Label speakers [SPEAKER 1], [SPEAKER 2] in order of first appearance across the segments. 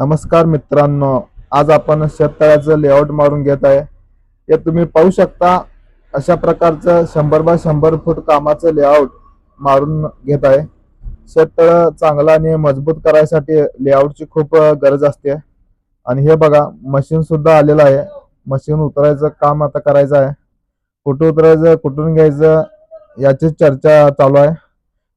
[SPEAKER 1] नमस्कार मित्रांनो, आज आपण शेततळ्याचं लेआउट मारून घेत आहे. हे तुम्ही पाहू शकता. अशा प्रकारचं 100 बाय 100 फूट कामाचं लेआउट मारून घेत आहे. शेततळ चांगलं आणि मजबूत करायसाठी लेआउटची खूप गरज असते. आणि हे बघा, मशीन सुद्धा आलेलं आहे. मशीन उतरायचं काम आता करायचं आहे. कुठं उतरायचं, कुठून घ्यायचं याची चर्चा चालू आहे.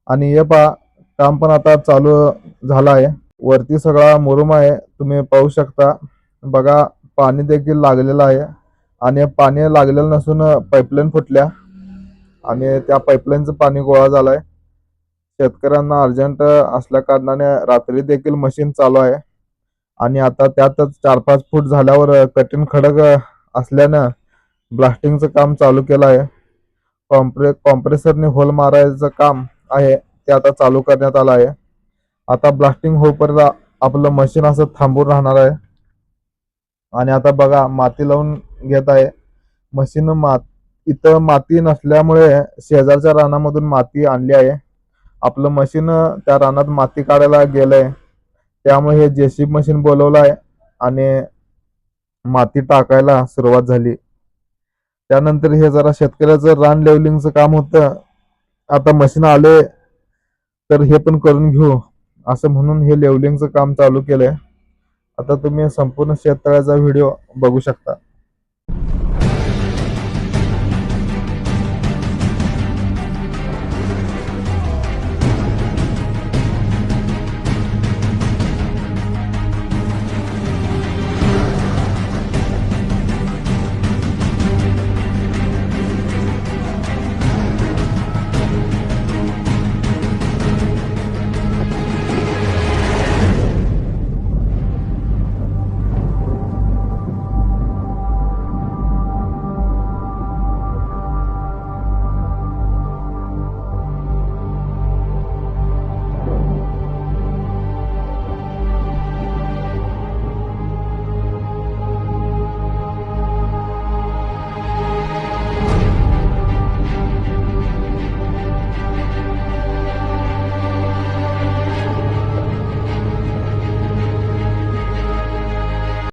[SPEAKER 1] आणि हे पहा, काम पण आता चालू झालं आहे. वरती सगळा मुरुम आहे, तुम्ही पाहू शकता. बघा, पाणी देखील लागलेलं आहे. आणि पाणी लागलेलं नसून पाईपलाईन फुटल्या आणि त्या पाईपलाईनचं पाणी गोळा झालाय. शेतकऱ्यांना अर्जंट असल्या कारणाने रात्री देखील मशीन चालू आहे. आणि आता त्यातच 4-5 फूट झाल्यावर कठीण खडक असल्यानं ब्लास्टिंगचं काम चालू केलं आहे. कॉम्प्रेसरने होल मारायचं काम आहे ते आता चालू करण्यात आलं आहे. आता ब्लास्टिंग होईपर्यंत आपलं मशीन असं थांबून राहणार आहे. आणि आता बघा, माती लावून घेत आहे मशीन. इथं माती नसल्यामुळे शेजारच्या रानामधून माती आणली आहे. आपलं मशीन त्या रानात माती काढायला गेलंय, त्यामुळे हे जेसीबी मशीन बोलवलं आहे आणि माती टाकायला सुरुवात झाली. त्यानंतर हे जरा शेतकऱ्याचं रान लेवलिंगचं काम होतं. आता मशीन आले तर हे पण करून घेऊ असं म्हणून हे लेवलिंगचं काम चालू केलंय. आता तुम्ही संपूर्ण शेततळ्याचा व्हिडिओ बघू शकता.